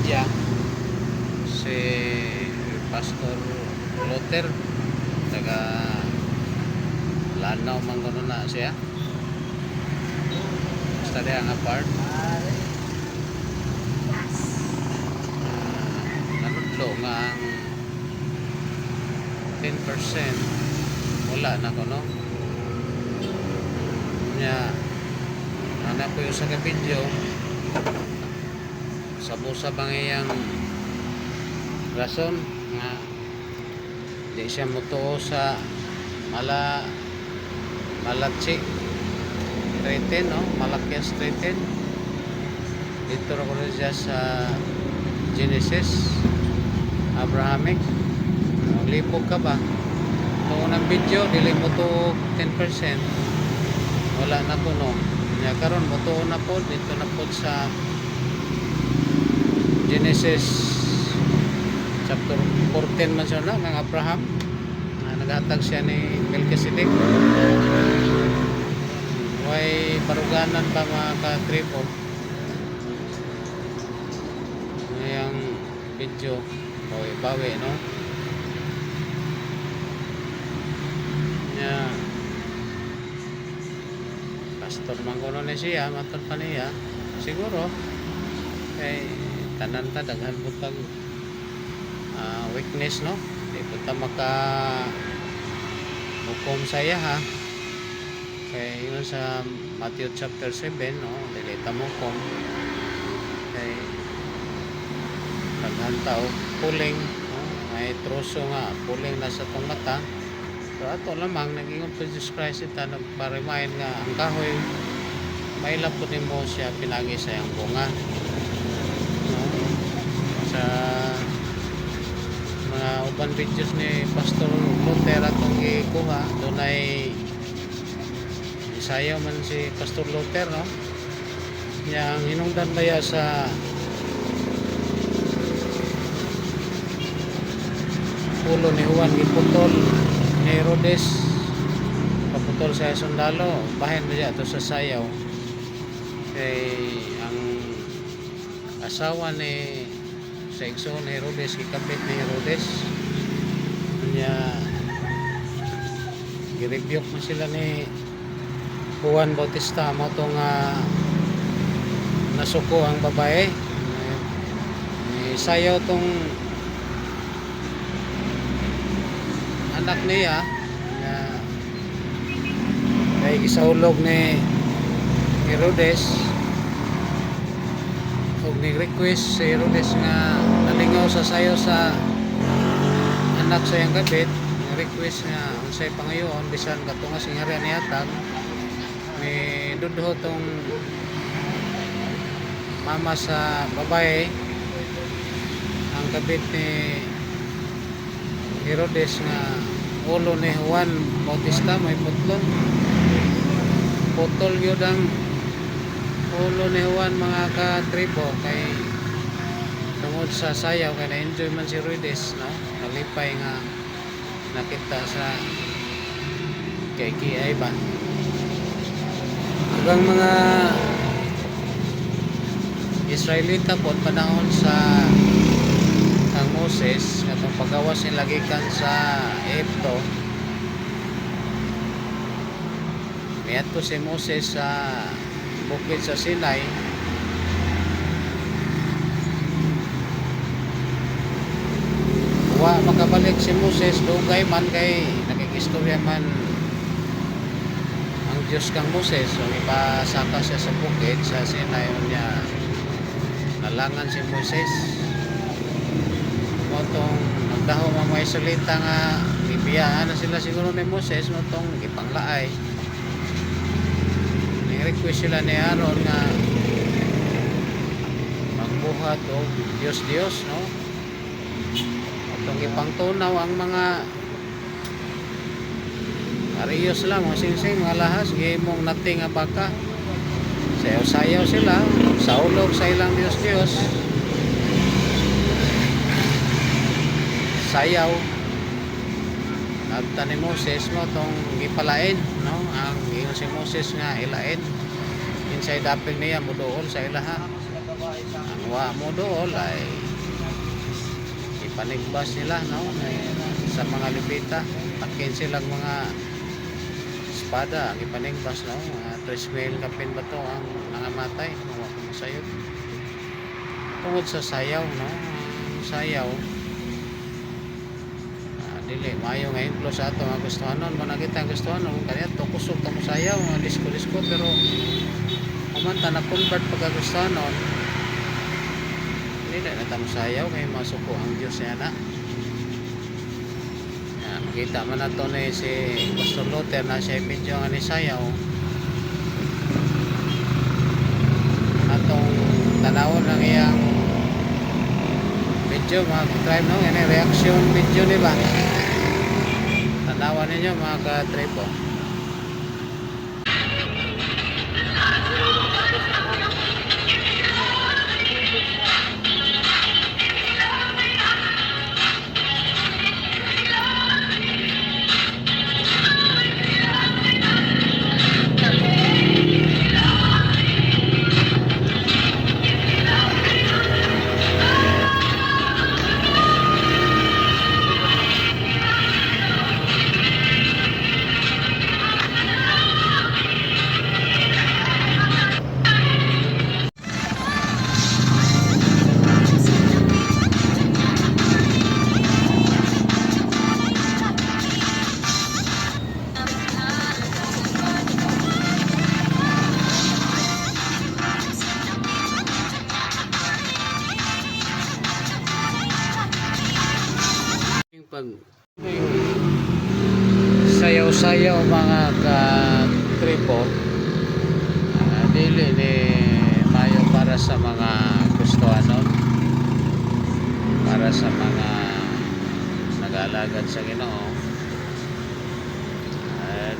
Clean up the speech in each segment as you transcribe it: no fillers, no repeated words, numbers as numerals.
media si Pastor Luther taga Lanao man kuno na siya basta diha nga part nanudlo nga ang 10% wala na kuno nya ana po yung sa video sa busa bangayang rason nga di siya mutuo sa Malachi 3:10 no? Malakias 3:10 dito rin ko siya sa Genesis Abrahamic lipog ka ba ito unang video dili mo to 10% wala na ko no nya karon mo to na po dito na po sa Genesis chapter 14 man siya na ng Abraham naghatag siya ni Melchizedek way paruganan pa mga ka-tripo ngayang video bawi no nya pastor mangkono ni siya matod pa niya siguro kay tanan ta daghan butang weakness no di punta maka mukom saya ha kay yun sa Matthew chapter 7 no dili ta mukom kay daghan tao puling no? May troso nga puling na sa tong mata so ato lamang naging po Jesus Christ ita nagpa-remind nga ang kahoy may lapod nimo siya pinagi sa iyang bunga no? Sa mga uban videos ni Pastor Luther atong gikuha doon ay isayaw man si Pastor Luther no yang hinungdan baya sa ulo ni Juan giputol ni Herodes paputol sa sundalo bahin niya to sa sayaw kay ang asawa ni sa igsoon ni Herodes gikabit ni Herodes niya girebuke mo sila ni Juan Bautista mo itong nasuko ang babae sayaw tong anak niya na kay gisaulog ni Herodes ug ni-request si Herodes nga nalingaw sa sayo sa anak sa iyang kabit request nga unsay pangayoon bisan kato nga singarya nihatag may dudho tong mama sa babae ang kabit ni Herodes nga ulo ni Juan Bautista may putlon putol yun ang ulo ni Juan mga ka-tribo kay tungod sa sayaw kay na-enjoy man si Herodes no? Kalipay nga nakita sa kay Kiay ba hanggang mga Israelita po panahon sa ang Moses atong pagawas nila gikan sa Egypto miadto si Moses sa bukid sa Sinai wa makabalik si Moses dugay man kay nakikistorya man ang Diyos kang Moses so ipasaka siya sa bukid sa Sinai niya nalangan si Moses motong nagdaho mga Israelita nga ibiyaan na sila siguro ni Moses motong ipanglaay request sila ni Aaron nga magbuhat o Diyos no atong ipangtunaw ang mga ariyos lang mga singsing mga lahas gihimong nating nga baka sayaw sila saulog sa ilang Diyos sayaw nagta ni Moses mo tong gipalain no ang ingon si Moses nga ilain insay dapig niya muduol sa ilaha ang wa mo dool ay ipanigbas nila, no, sa mga lipita takin silang mga espada ang ipanigbas, no, mga 3,000 kapin ba to ang nangamatay wa ko masayod tungod sa sayaw, no. Ang sayaw dili maayo nga implo sa ato nga gustuhanon mo nakita ang gustuhanon kaniya to kusog ta mo sayaw nga disco pero umanta na convert pagkagustuhanon dili na ta mo sayaw kay masuko ang Dios niya na. Makita man nato ni si Pastor Luther na siya video nga ni sayaw atong tanawon ang iyang video mga ka-tribe, no, yan reaction video nila tanawan ninyo mga ka-tribe po. Pag sayaw-sayaw mga ka-tripo dili ni mayo para sa mga gustuhanon, para sa mga nag-aalagad sa Ginoo,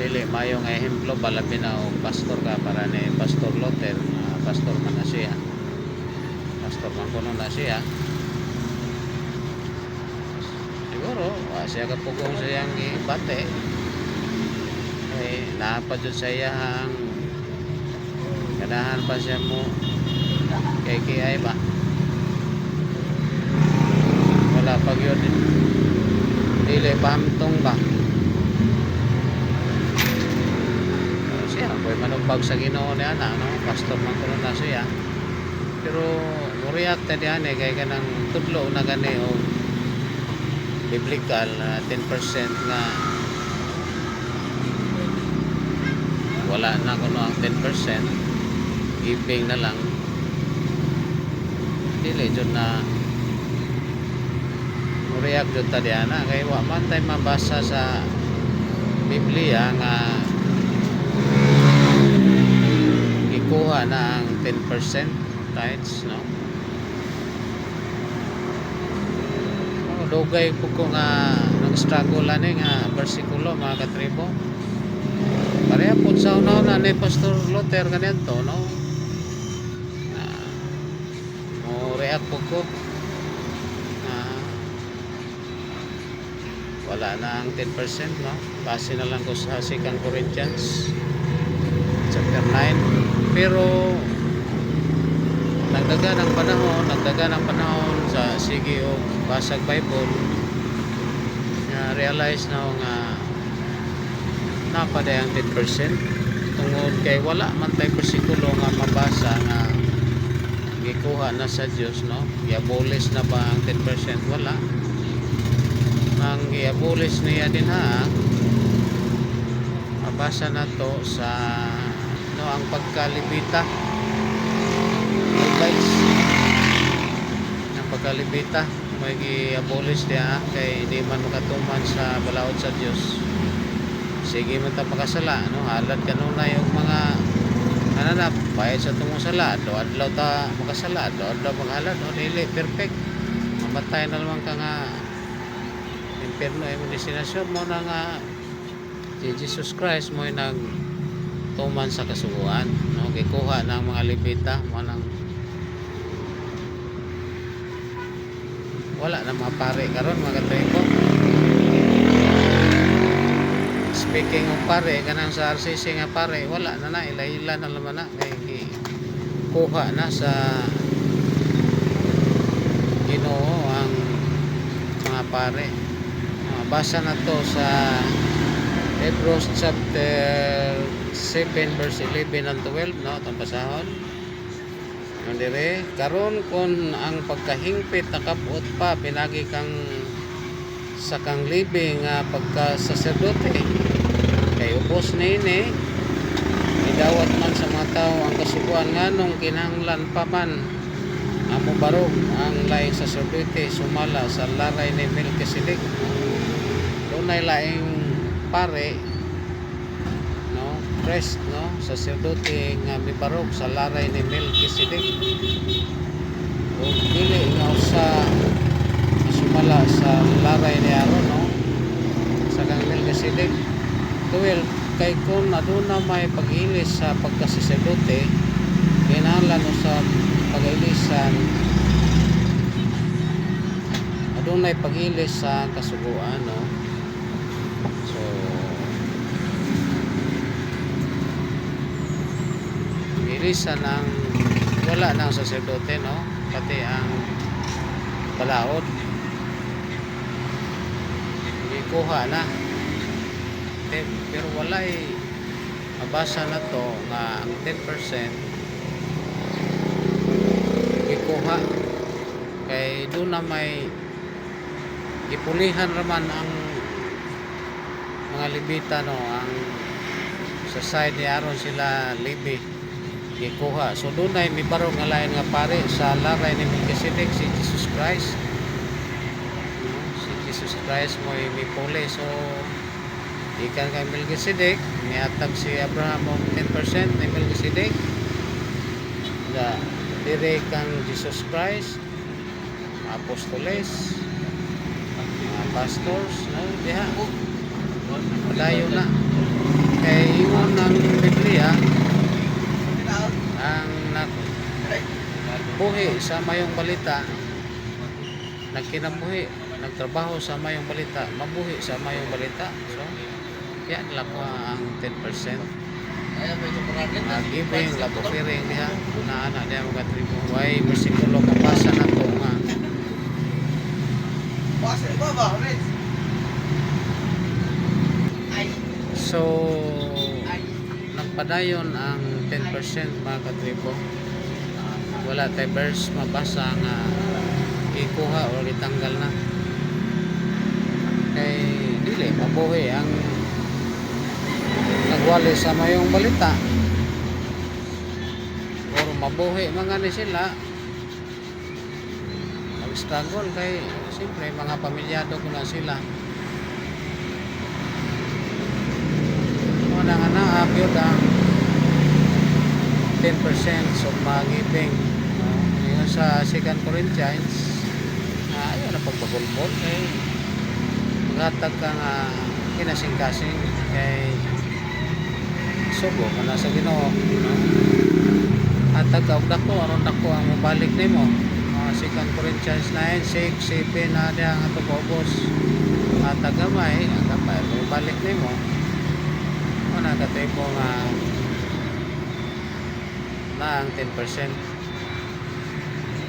dili mayo nga ehemplo balabi na og pastor ka para ni Pastor Luther, pastor man na siya, pastor man kuno na siya. Siguro siya kapugong siyang ibate napad yun sa iyang ganahan pa siya mo kay ba wala pag yun dili pahamtong ba siya ko'y manugbag sa Ginoo niya na, no? Pastor man kuno na siya pero muriyak ta diyan kay kanang tudlo na gani o biblical 10% nga wala na kuno ang 10% giving na lang dili jud na muriyak jud ta diana kay wa man tay mabasa sa Biblia nga ikuha na ang 10% tithes, no. Dugay po ko nga nag-struggle ani nga bersikulo mga katribo. Pareha po sa una ni Pastor Luther ganito, no. Mo react po ko wala na ang 10%, no. Base na lang ko sa 2 Corinthians chapter 9. Pero nagdaga ng panahon sa sige o basag Bible realize na nga napaday ang 10% tungod kay wala man tay bersikulo nga mabasa nga gikuha na sa Dios, no. I-abolish na ba ang 10%? Wala. Ang i-abolish niya din mabasa na to sa ang pagkalibita, guys, ang pagkalibita may i-abolish niya kay hindi man makatuman sa balaod sa Dios. Sige man ta makasala, no, halad kanunay og mga nananap bayad sa tumong sala adlaw ta makasala adlaw maghalad, no, dili perfect mamatay na naman ka nga impierno ay destinasyon mo na nga si Jesus Christ mo nag tuman sa kasuguan, no, gikuha ng mga libita mo nang wala na mga pare karon mga katribo. Speaking of pare kanang sa RCC nga pare wala na ila na naman na kay kuha na sa Ginoo ang mga pare. Basa na to sa Hebrews chapter 7 verse 11 and 12, no, itong basahon. Dire karon kon ang pagkahingpit nakabot pa pinagi kang sa kang libing nga pagka saserdote kay ubos nini idawat man sa mga tao ang kasuguan nganong kinahanglan pa man amo barog ang laing saserdote sumala sa laray ni Melkisedek. Dunay laing pare, no, priest, no, saserdote nga mibarog sa laray ni Melkisedek. O dili nga usa sumala sa laray ni Aaron, no, sa kang Melkisedek. 12 kay kung aduna may pag-ilis sa pagkasaserdote kinahanglan sa pag-ilisan adunay pag-ilis sa kasuguan, no. So ilisan ng wala nang saserdote, no, pati ang balaod ikuha na. Pero walay mabasa na to nga ang 10% ikuha kay doon na may ipulihan raman ang mga libita, no, ang sa side ni Aaron sila libi ikuha. So doon ay may barong nga lain nga pare sa laray ni Melkisedek si Jesus Christ, no? Si Jesus Christ mo may puli. So ikan kay Melkisedek niatag si Abraham og 10% ni Melkisedek da dire kang Jesus Christ apostoles mga pastors, no, diha padayo na kay ingon ng Biblia ang buhi sa mayong balita nagkinabuhi nagtrabaho sa mayong balita mabuhi sa mayong balita. So yan lang ko ang 10% giving love offering niya na anak niya mga tribo way versikulo mabasa na to nga so nagpadayon ang 10% mga katribo. Wala tay verse mabasa nga ikuha o itanggal na kay dili mabuhi ang nagwali sa mayong balita or mabuhi mga ni sila mag-struggle kay siyempre mga pamilyado ko na sila muna nga na-apyod ang 10% so mag-giving, no? Yung sa 2 Corinthians ayaw na pagbagulbol kay maghatag ka nga kinasing-kasing kay subo ka na sa Ginoo, no? Hatag ka og dako aron dako ang mabalik nimo. 2 Corinthians 9:6, 7 na diha nga ato paubos. Hatag gamay, ang gamay mabalik nimo. Ana kataypo nga na ang 10%.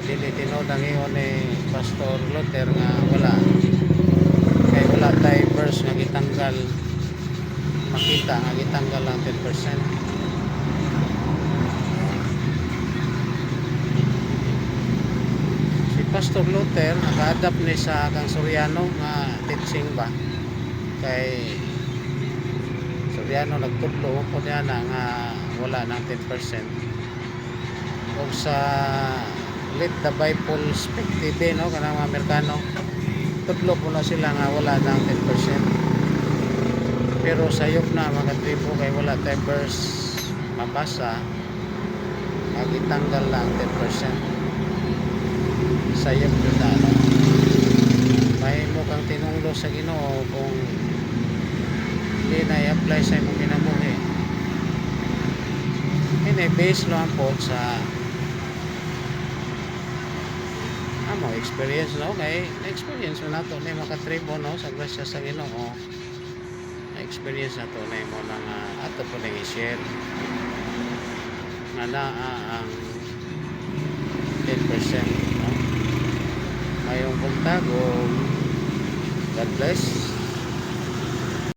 Dili tinod ang ingon ni Pastor Luther nga wala kay wala tay verse nga gitanggal makita nga gitanggal ang 10%. Si Pastor Luther naka-adapt ni sa kang Soriano nga teaching ba kay Soriano nagtudlo ko niya na nga wala ng 10%. O sa Let the Bible Speak TV, no, kanang mga Amerikano tudlo po na sila nga wala ng 10%. Pero sayop na mga tribo kay wala tayo verse mabasa magitanggal lang 10%. Sayop yun na, no? May mo kang tinunglo sa Ginoo kung hindi na i-apply sa imong kinabuhi. Hindi base lang po sa experience, no? Kay na-experience mo na ito na mga tribo, no? Sa grasya sa Ginoo experience na to na mo nang ato po nang i-share nga na ang 10%, no? mayong buntag o God bless.